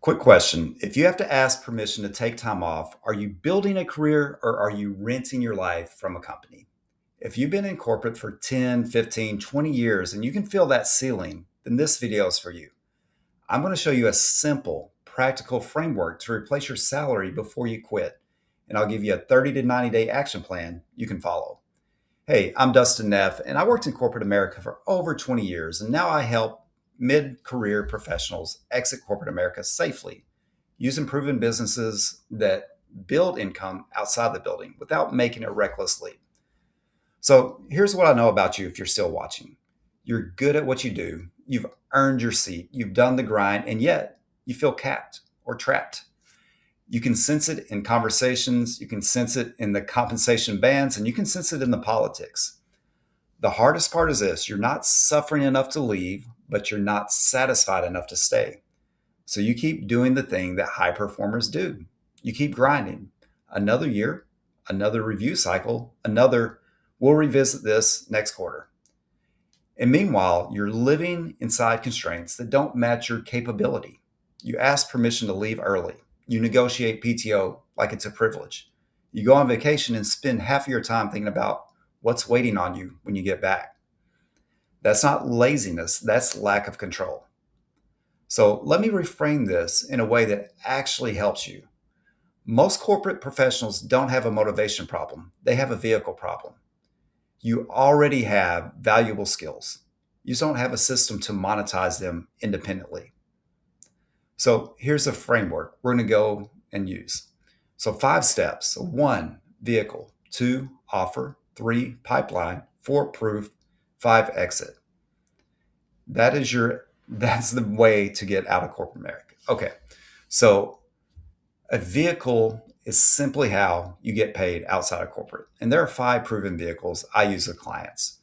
Quick question. If you have to ask permission to take time off, are you building a career or are you renting your life from a company? If you've been in corporate for 10, 15, 20 years and you can feel that ceiling, then this video is for you. I'm going to show you a simple, practical framework to replace your salary before you quit. And I'll give you a 30 to 90-day action plan you can follow. Hey, I'm Dustin Neff, and I worked in corporate America for over 20 years, and now I help mid career professionals exit corporate America safely using proven businesses that build income outside the building without making a reckless leap. So here's what I know about you if you're still watching. You're good at what you do, you've earned your seat, you've done the grind, and yet you feel capped or trapped. You can sense it in conversations, you can sense it in the compensation bands, and you can sense it in the politics. The hardest part is this: you're not suffering enough to leave, but you're not satisfied enough to stay. So you keep doing the thing that high performers do. You keep grinding. Another year, another review cycle, another, we'll revisit this next quarter. And meanwhile, you're living inside constraints that don't match your capability. You ask permission to leave early. You negotiate PTO like it's a privilege. You go on vacation and spend half of your time thinking about what's waiting on you when you get back. That's not laziness, that's lack of control. So let me reframe this in a way that actually helps you. Most corporate professionals don't have a motivation problem, they have a vehicle problem. You already have valuable skills. You just don't have a system to monetize them independently. So here's a framework we're going to go and use. So 5 steps. So 1, vehicle. 2, offer. 3, pipeline. 4, proof. 5, exit. That's the way to get out of corporate America. Okay. So a vehicle is simply how you get paid outside of corporate. And there are 5 proven vehicles I use with clients.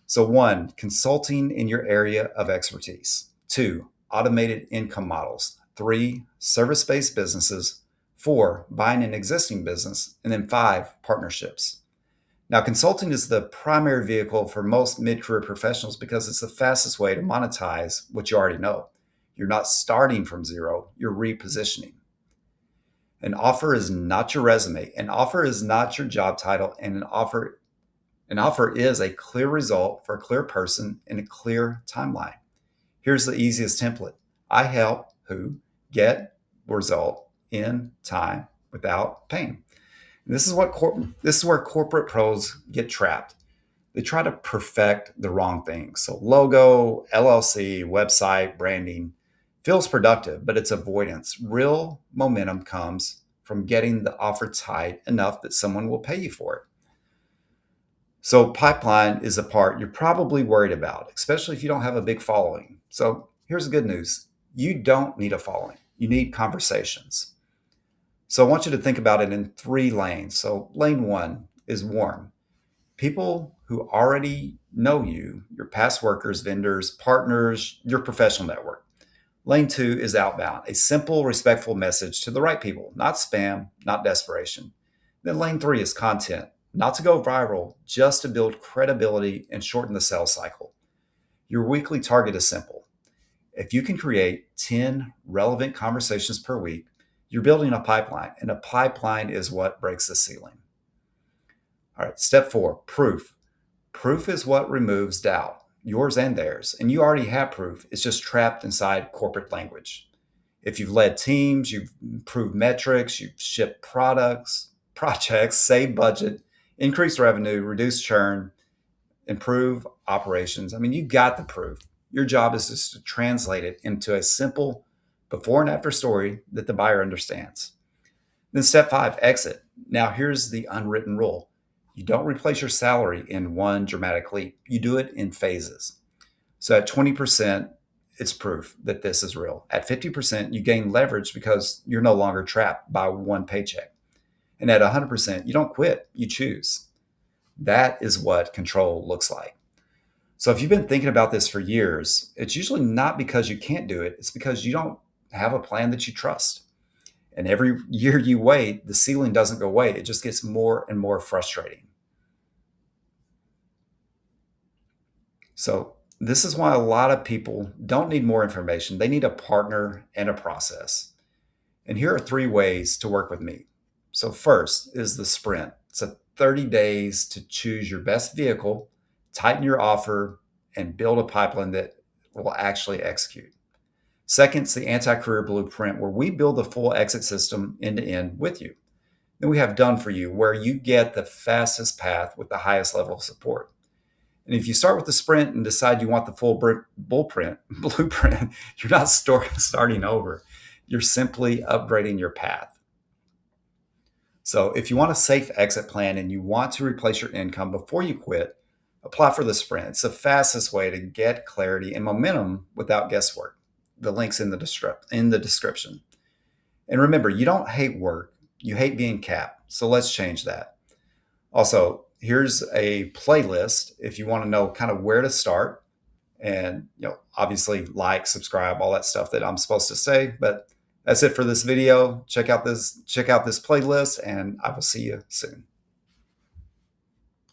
So 1, consulting in your area of expertise. 2, automated income models. 3, service-based businesses. 4, buying an existing business. And then 5, partnerships. Now, consulting is the primary vehicle for most mid-career professionals because it's the fastest way to monetize what you already know. You're not starting from zero, you're repositioning. An offer is not your resume. An offer is not your job title. And an offer is a clear result for a clear person in a clear timeline. Here's the easiest template. I help who get result in time without pain. This is where corporate pros get trapped. They try to perfect the wrong things. So logo, LLC, website, branding feels productive, but it's avoidance. Real momentum comes from getting the offer tight enough that someone will pay you for it. So pipeline is a part you're probably worried about, especially if you don't have a big following. So here's the good news. You don't need a following. You need conversations. So I want you to think about it in 3 lanes. So lane 1 is warm. People who already know you, your past workers, vendors, partners, your professional network. Lane 2 is outbound, a simple, respectful message to the right people, not spam, not desperation. Then lane 3 is content, not to go viral, just to build credibility and shorten the sales cycle. Your weekly target is simple. If you can create 10 relevant conversations per week, you're building a pipeline, and a pipeline is what breaks the ceiling. All right, step 4, proof. Proof is what removes doubt, yours and theirs. And you already have proof. It's just trapped inside corporate language. If you've led teams, you've improved metrics, you've shipped products, projects, saved budget, increased revenue, reduced churn, improve operations. I mean, you got the proof. Your job is just to translate it into a simple before and after story that the buyer understands. Then step 5, exit. Now here's the unwritten rule. You don't replace your salary in one dramatic leap. You do it in phases. So at 20%, it's proof that this is real. At 50%, you gain leverage because you're no longer trapped by one paycheck. And at 100%, you don't quit, you choose. That is what control looks like. So if you've been thinking about this for years, it's usually not because you can't do it, it's because you don't have a plan that you trust. And every year you wait, the ceiling doesn't go away. It just gets more and more frustrating. So this is why a lot of people don't need more information. They need a partner and a process. And here are 3 ways to work with me. So first is the sprint. It's a 30 days to choose your best vehicle, tighten your offer, and build a pipeline that will actually execute. Second is the anti-career blueprint, where we build the full exit system end to end with you. Then we have done for you, where you get the fastest path with the highest level of support. And if you start with the sprint and decide you want the full blueprint, you're not starting over. You're simply upgrading your path. So if you want a safe exit plan and you want to replace your income before you quit, apply for the sprint. It's the fastest way to get clarity and momentum without guesswork. The link's in the description. And remember, you don't hate work, you hate being capped. So let's change that. Also, here's a playlist if you want to know kind of where to start, and obviously like, subscribe, all that stuff that I'm supposed to say. But that's it for this video. Check out this playlist, and I will see you soon.